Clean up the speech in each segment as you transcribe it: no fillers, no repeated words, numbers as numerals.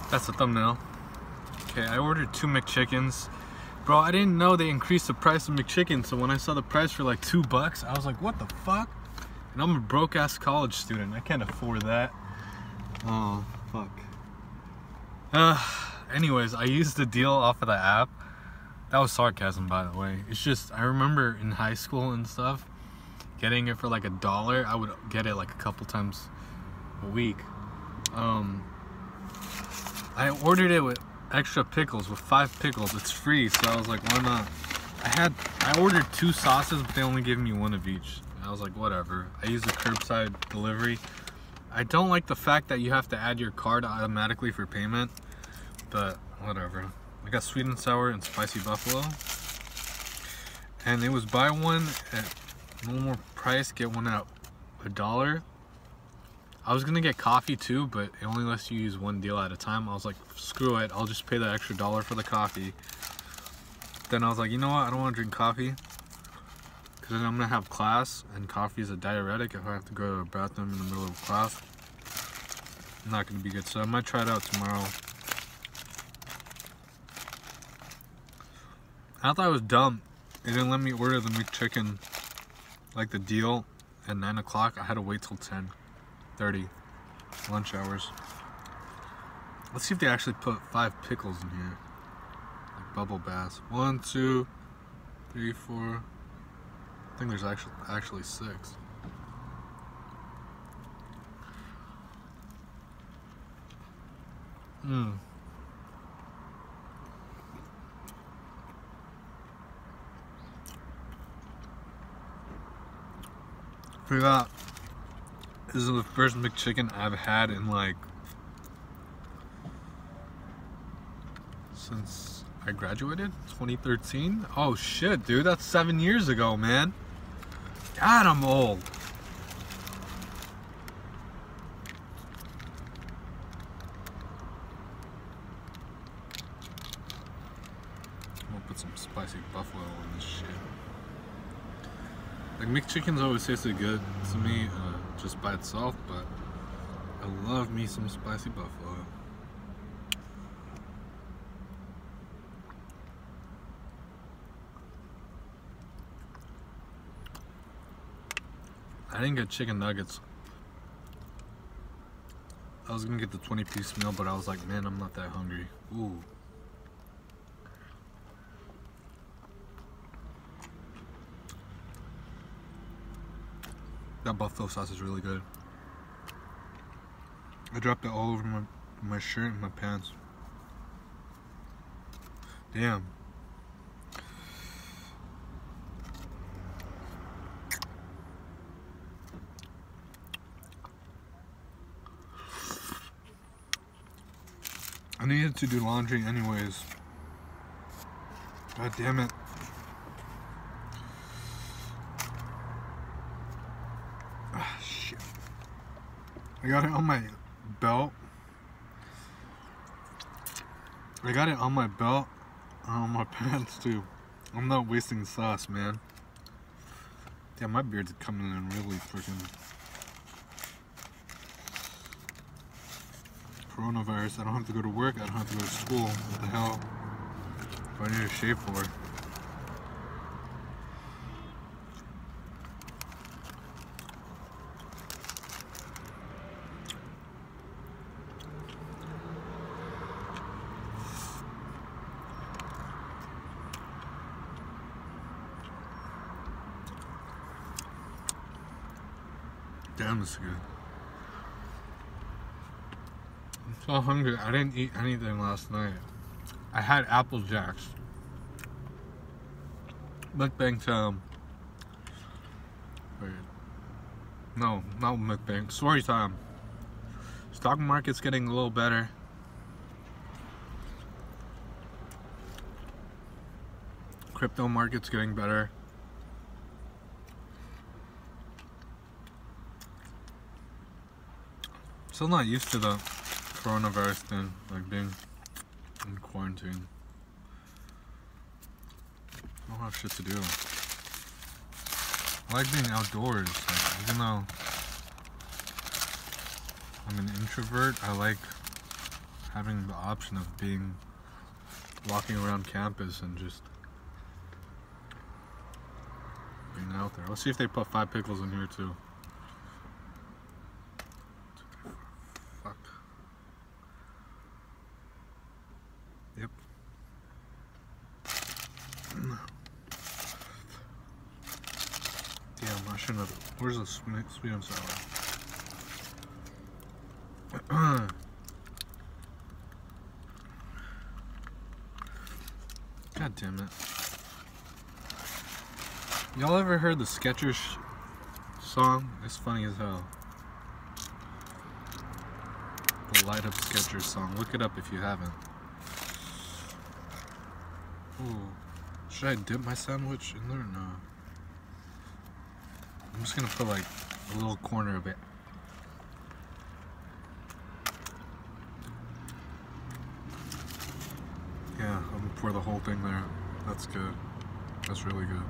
That's the thumbnail. Okay, I ordered 2 McChickens. Bro, I didn't know they increased the price of McChicken, so when I saw the price for like $2, I was like, what the fuck? And I'm a broke-ass college student. I can't afford that. Oh, fuck. Anyways, I used the deal off of the app. That was sarcasm, by the way. It's just, I remember in high school and stuff, getting it for like $1. I would get it like a couple times a week. I ordered it with extra pickles, with 5 pickles. It's free, so I was like, why not? I ordered 2 sauces, but they only gave me 1 of each. I was like, whatever. I used a curbside delivery. I don't like the fact that you have to add your card automatically for payment, but whatever. I got sweet and sour and spicy buffalo, and it was buy one at normal price, get one at $1. I was gonna get coffee too, but it only lets you use 1 deal at a time. I was like, screw it, I'll just pay the extra $1 for the coffee. Then I was like, you know what, I don't want to drink coffee, because then I'm gonna have class, and coffee is a diuretic if I have to go to the bathroom in the middle of class. Not gonna be good, so I might try it out tomorrow. I thought it was dumb. It didn't let me order the McChicken, like the deal, at 9 o'clock. I had to wait till 10:30, lunch hours. Let's see if they actually put 5 pickles in here, like bubble baths. 1, 2, 3, 4. I think there's actually 6. Forgot. This is the first McChicken I've had in like since I graduated, 2013. Oh shit, dude, that's 7 years ago, man. God, I'm old. I'm gonna put some spicy buffalo in this shit. Like, McChickens always tasted good to me, just by itself, but I love me some spicy buffalo. I didn't get chicken nuggets. I was gonna get the 20-piece meal, but I was like, man, I'm not that hungry. Ooh. That buffalo sauce is really good. I dropped it all over my shirt and my pants. Damn. I needed to do laundry anyways. God damn it. Shit. I got it on my belt. I got it on my belt and on my pants too. I'm not wasting sauce, man. Damn, my beard's coming in really freaking. Coronavirus, I don't have to go to work, I don't have to go to school. What the hell do I need to shave for? Damn, this is good. I'm so hungry. I didn't eat anything last night. I had Apple Jacks. MUKBANG time. Wait. No, not MUKBANG. Story time. Stock market's getting a little better. Crypto market's getting better. Still not used to the coronavirus thing, like being in quarantine. I don't have shit to do. I like being outdoors, like, even though I'm an introvert, I like having the option of walking around campus and just being out there. Let's see if they put 5 pickles in here too. Fuck. Yep. Damn, I shouldn't have. Where's the sweet and sour? God damn it. Y'all ever heard the Skechers song? It's funny as hell. The Light Up Skechers song. Look it up if you haven't. Ooh. Should I dip my sandwich in there or no? I'm just gonna put like a little corner of it. Yeah, I'm gonna pour the whole thing there. That's good. That's really good.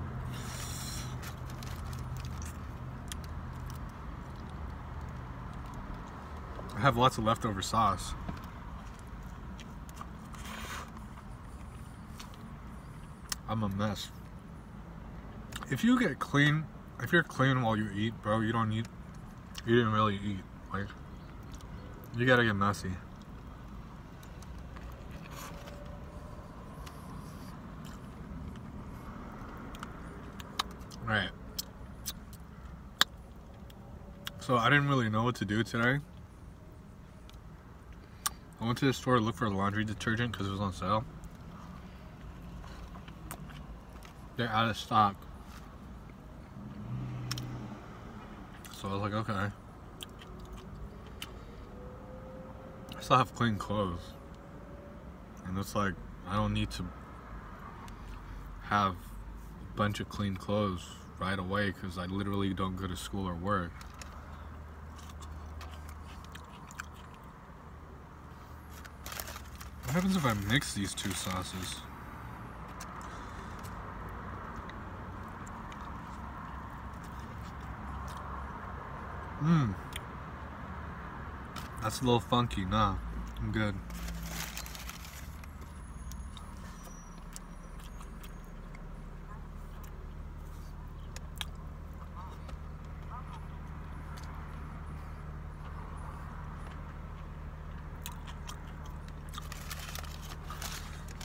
I have lots of leftover sauce. I'm a mess. If you get clean, if you're clean while you eat, bro, you don't eat. You didn't really eat. Like, you gotta get messy. Right. So I didn't really know what to do today. I went to the store to look for laundry detergent because it was on sale. They're out of stock. So I was like, okay. I still have clean clothes. And it's like, I don't need to have a bunch of clean clothes right away because I literally don't go to school or work. What happens if I mix these two sauces? That's a little funky. Nah, I'm good.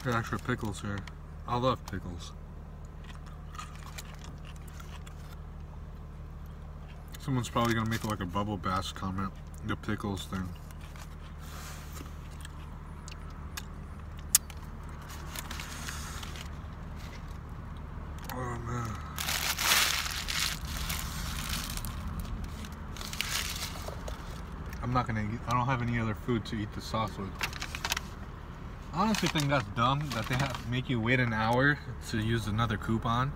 There are extra pickles here. I love pickles. Someone's probably gonna make like a bubble bass comment. The pickles thing. Oh man. I'm not gonna eat. I don't have any other food to eat the sauce with. I honestly think that's dumb that they have to make you wait an hour to use another coupon.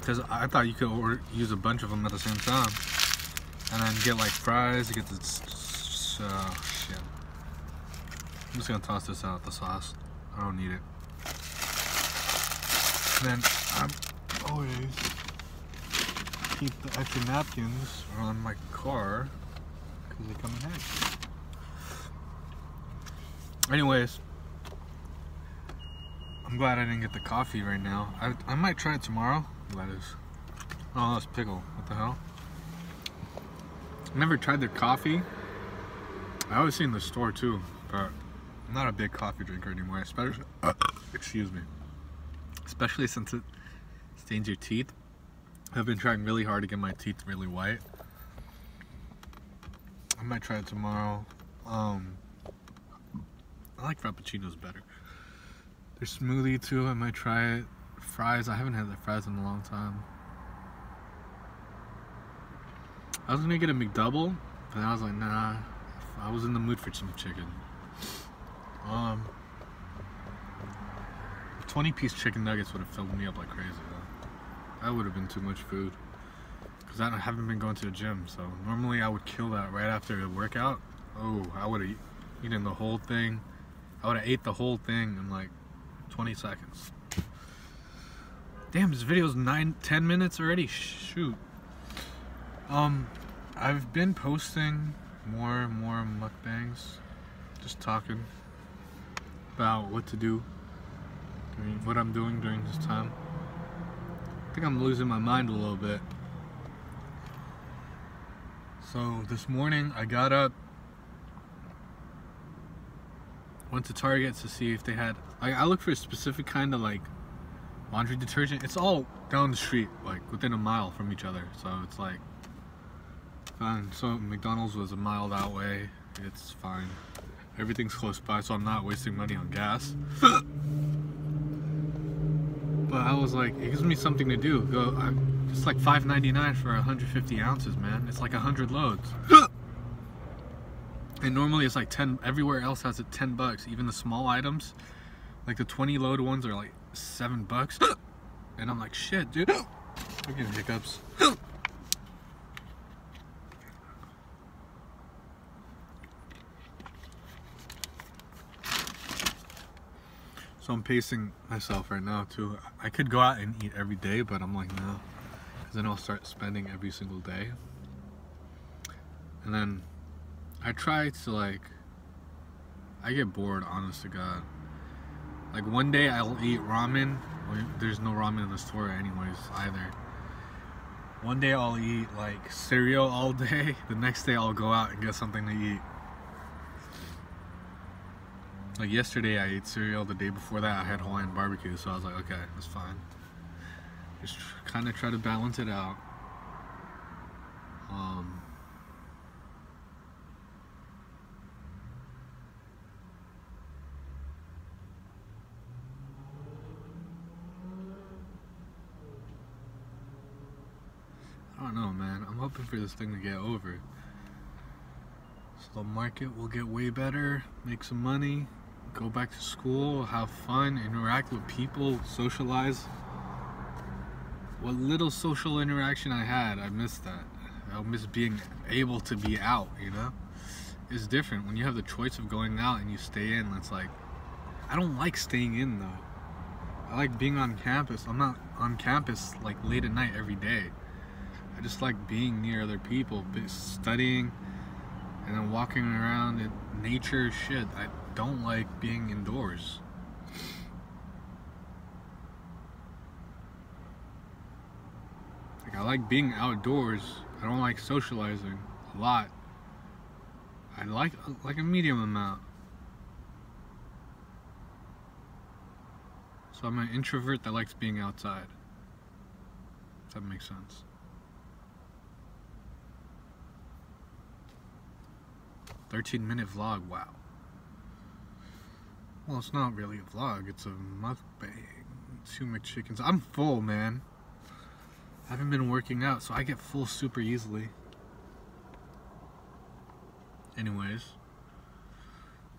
Because I thought you could use a bunch of them at the same time. And then get like fries, you get this, shit. I'm just gonna toss this out, the sauce. I don't need it. And then I'm always keep the extra napkins on my car because they come in handy. Anyways, I'm glad I didn't get the coffee right now. I might try it tomorrow. Lettuce. Oh, that's pickle. What the hell? I never tried their coffee. I always see it in the store too, but I'm not a big coffee drinker anymore. Especially, excuse me. Especially since it stains your teeth. I've been trying really hard to get my teeth really white. I might try it tomorrow. I like frappuccinos better. Their smoothie too, I might try it. Fries, I haven't had the fries in a long time. I was gonna get a McDouble, but I was like, nah. I was in the mood for some chicken. 20-piece chicken nuggets would have filled me up like crazy though. That would have been too much food. Because I haven't been going to the gym, so normally I would kill that right after a workout. Oh, I would have eaten the whole thing. I would have ate the whole thing in like 20 seconds. Damn, this video's 10 minutes already. Shoot. I've been posting more and more mukbangs just talking about what to do, what I'm doing during this time. I think I'm losing my mind a little bit. So this morning I got up, went to Target to see if they had, I look for a specific kind of like laundry detergent. It's all down the street, like within a mile from each other, so it's like fine. So McDonald's was a mile that way. It's fine. Everything's close by, so I'm not wasting money on gas. But I was like, it gives me something to do. It's like $5.99 for 150 ounces, man. It's like 100 loads. And normally it's like 10. Everywhere else has it $10. Even the small items, like the 20 load ones, are like $7. And I'm like, shit, dude. I'm getting hiccups. So I'm pacing myself right now too. I could go out and eat every day, but I'm like, no, because then I'll start spending every single day. And then I try to like, I get bored, honest to God. Like one day I'll eat ramen. There's no ramen in the store anyways either. One day I'll eat like cereal all day. The next day I'll go out and get something to eat. Like yesterday I ate cereal, the day before that I had Hawaiian barbecue, so I was like, okay, that's fine. Just kind of try to balance it out. I don't know, man. I'm hoping for this thing to get over, so the market will get way better, make some money, go back to school, have fun, interact with people, socialize. What little social interaction I had, I missed that. I miss being able to be out, you know? It's different when you have the choice of going out and you stay in. It's like, I don't like staying in though. I like being on campus. I'm not on campus like late at night every day. I just like being near other people, studying, and then walking around in nature, shit. I don't like being indoors. Like, I like being outdoors. I don't like socializing a lot. I like a medium amount. So I'm an introvert that likes being outside. If that makes sense. 13-minute vlog, wow. Well, it's not really a vlog, it's a mukbang. 2 McChickens. I'm full, man. I haven't been working out, so I get full super easily. Anyways,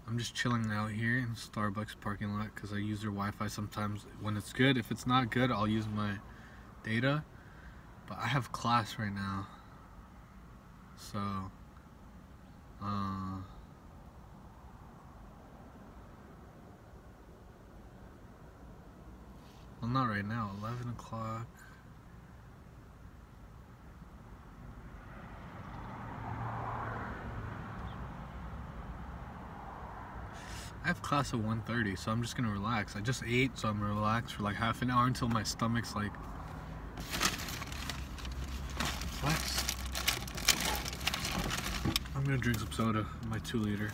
I'm just chilling out here in Starbucks parking lot because I use their Wi-Fi sometimes when it's good. If it's not good, I'll use my data. But I have class right now, so well, not right now, 11 o'clock. I have class at 1:30, so I'm just gonna relax. I just ate, so I'm gonna relax for like half an hour until my stomach's like flex. I'm gonna drink some soda, my 2-liter.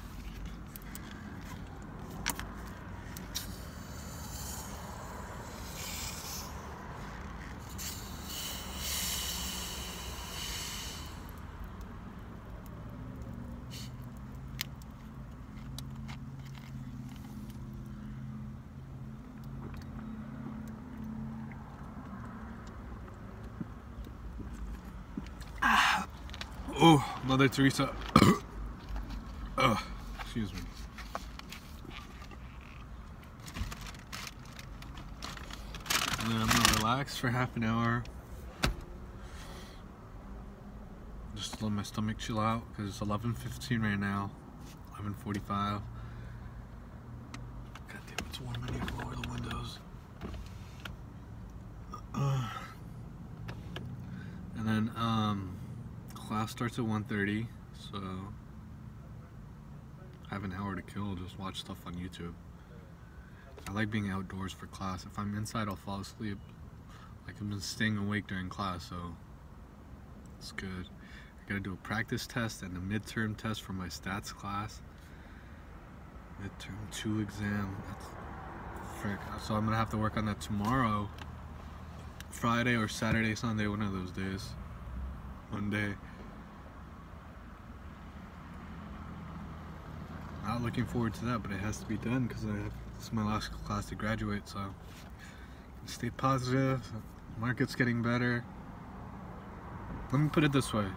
Oh, Mother Teresa. Oh, excuse me. And then I'm gonna relax for half an hour. Just let my stomach chill out because it's 11:15 right now. 11:45. God damn, it's warm. I need to lower the windows. And then class starts at 1:30, so have an hour to kill, just watch stuff on YouTube. I like being outdoors for class. If I'm inside, I'll fall asleep. Like, I've been staying awake during class, so it's good. I gotta do a practice test and a midterm test for my stats class. Midterm 2 exam. That's frick. So I'm gonna have to work on that tomorrow, Friday or Saturday, Sunday, one of those days. One day. Not looking forward to that, but it has to be done because this is my last class to graduate. So stay positive. The market's getting better. Let me put it this way: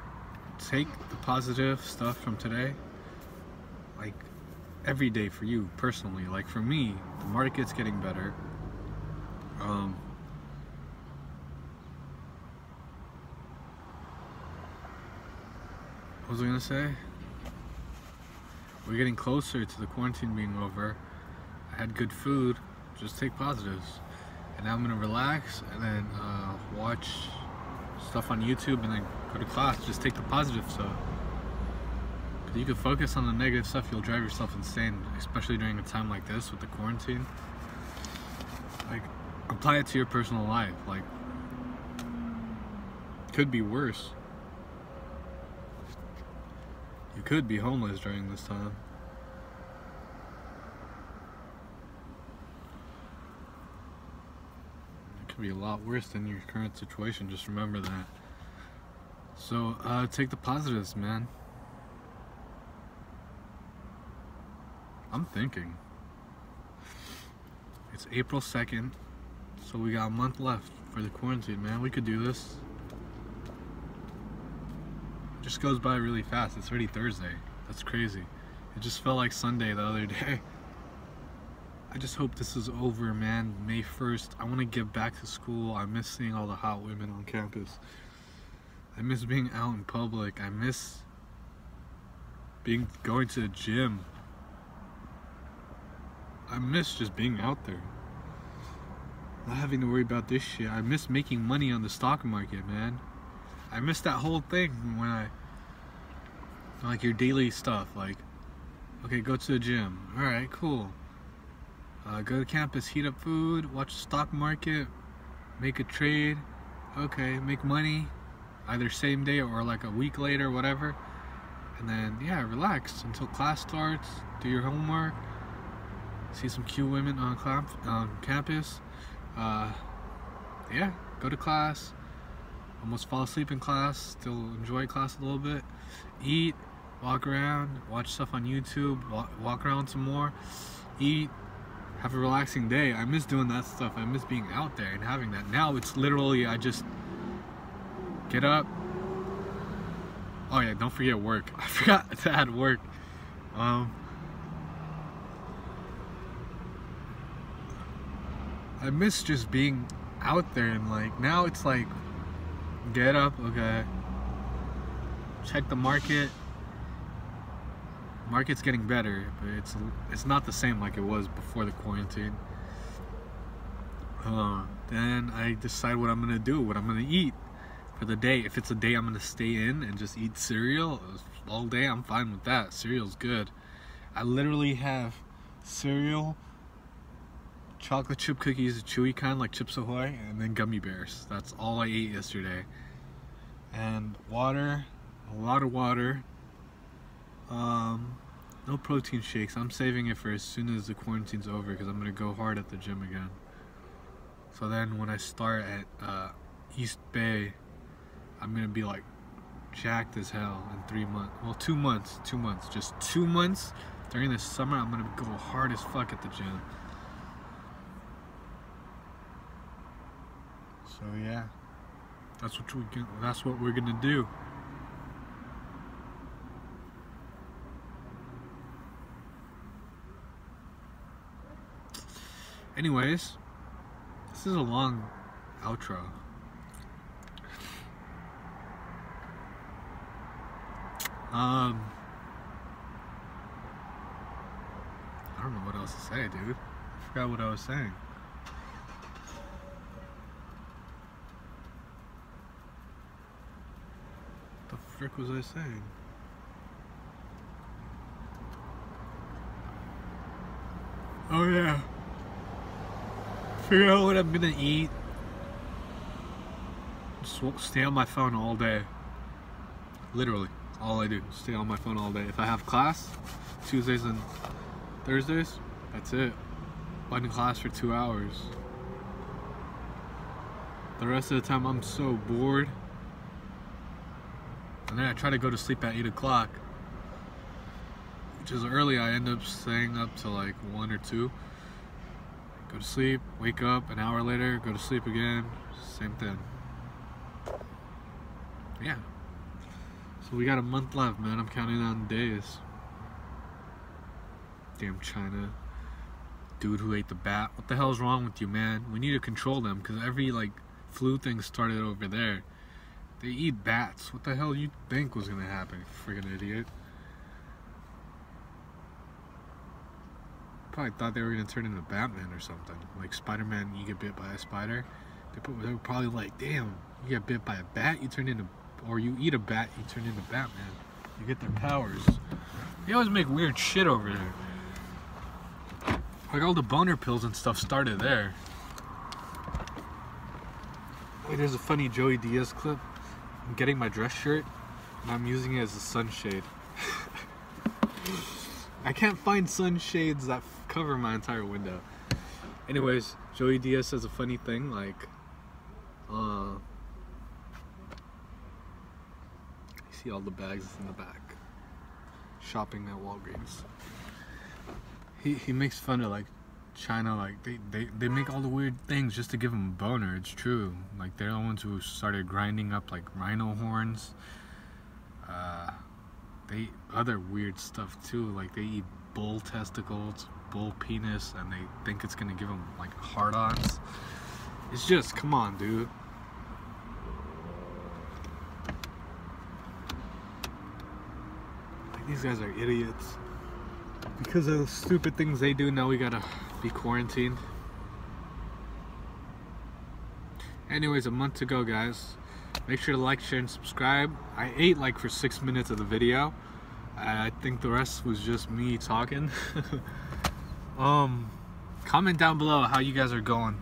take the positive stuff from today, like every day for you personally. Like for me, the market's getting better. What was I gonna say? We're getting closer to the quarantine being over. I had good food. Just take positives. And now I'm gonna relax and then watch stuff on YouTube and then go to class. Just take the positive stuff. Because you can focus on the negative stuff, you'll drive yourself insane, especially during a time like this with the quarantine. Like, apply it to your personal life. Like, could be worse. You could be homeless during this time. It could be a lot worse than your current situation. Just remember that. So, take the positives, man. I'm thinking. It's April 2nd, so we got a month left for the quarantine, man. We could do this. Just goes by really fast. It's already Thursday. That's crazy. It just felt like Sunday the other day. I just hope this is over, man. May 1st. I want to get back to school. I miss seeing all the hot women on campus. I miss being out in public. I miss going to the gym. I miss just being out there. Not having to worry about this shit. I miss making money on the stock market, man. I missed that whole thing when like your daily stuff, like, okay, go to the gym, alright, cool, go to campus, heat up food, watch the stock market, make a trade, okay, make money, either same day or like a week later, whatever, and then, yeah, relax until class starts, do your homework, see some cute women on campus, yeah, go to class, almost fall asleep in class, still enjoy class a little bit, eat, walk around, watch stuff on YouTube, walk around some more, eat, have a relaxing day. I miss doing that stuff. I miss being out there and having that. Now it's literally, I just get up. Oh yeah, don't forget work. I forgot to add work. I miss just being out there, and like now it's like, get up, okay, check the market. Market's getting better, but it's not the same like it was before the quarantine. Then I decide what I'm gonna do, what I'm gonna eat for the day. If it's a day I'm gonna stay in and just eat cereal all day, I'm fine with that. Cereal's good. I literally have cereal, chocolate chip cookies, the chewy kind like Chips Ahoy, and then gummy bears. That's all I ate yesterday. And water, a lot of water. No protein shakes. I'm saving it for as soon as the quarantine's over because I'm gonna go hard at the gym again. So then when I start at East Bay, I'm gonna be like jacked as hell in 3 months. Well, 2 months. Just 2 months during the summer. I'm gonna go hard as fuck at the gym. So yeah, that's what we're gonna do. Anyways, this is a long outro. I don't know what else to say, dude. I forgot what I was saying. What the frick was I saying? Oh yeah. Figure out what I'm gonna eat. Just stay on my phone all day. Literally, all I do. Stay on my phone all day. If I have class, Tuesdays and Thursdays, that's it. One class for 2 hours. The rest of the time I'm so bored. And then I try to go to sleep at 8 o'clock. Which is early. I end up staying up to like 1 or 2. Go to sleep, wake up, an hour later, go to sleep again. Same thing. Yeah. So we got a month left, man. I'm counting down days. Damn China. Dude who ate the bat. What the hell is wrong with you, man? We need to control them, because every like flu thing started over there. They eat bats. What the hell you think was gonna happen, you friggin' idiot? Probably thought they were gonna turn into Batman or something. Like Spider-Man, you get bit by a spider. They were probably like, damn, you get bit by a bat, you turn into, or you eat a bat, you turn into Batman. You get their powers. They always make weird shit over there. Like all the boner pills and stuff started there. Wait, there's a funny Joey Diaz clip. I'm getting my dress shirt and I'm using it as a sunshade. I can't find sunshades that cover my entire window. Anyways, Joey Diaz says a funny thing like, you see all the bags in the back. Shopping at Walgreens. He makes fun of like China, like they make all the weird things just to give them a boner. It's true. Like they're the ones who started grinding up like rhino horns. They eat other weird stuff too. Like they eat bull testicles, bull penis, and they think it's gonna give them like hard-ons. It's just, come on, dude. Like these guys are idiots. Because of the stupid things they do, now we gotta be quarantined. Anyways, a month to go, guys. Make sure to like, share, and subscribe. I ate like for 6 minutes of the video. I think the rest was just me talking. Comment down below how you guys are going.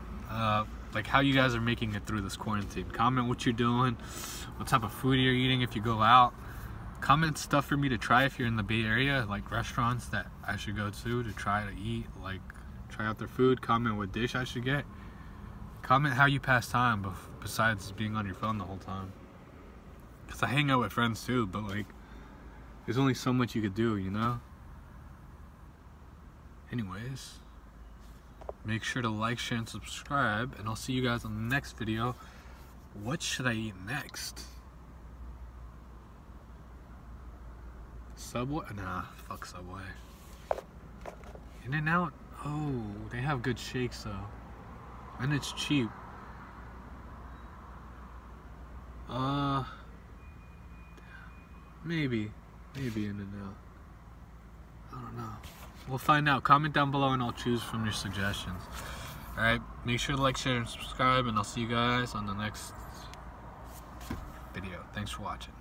Like how you guys are making it through this quarantine. Comment what you're doing, what type of food you're eating if you go out. Comment stuff for me to try if you're in the Bay Area, like restaurants that I should go to try to eat, like try out their food. Comment what dish I should get. Comment how you pass time besides being on your phone the whole time. Because I hang out with friends too, but like there's only so much you could do, you know? Anyways, make sure to like, share, and subscribe, and I'll see you guys on the next video. What should I eat next? Subway? Nah, fuck Subway. In-N-Out? Oh, they have good shakes though. And it's cheap. Maybe In-N-Out. I don't know. We'll find out. Comment down below and I'll choose from your suggestions. Alright, make sure to like, share, and subscribe, and I'll see you guys on the next video. Thanks for watching.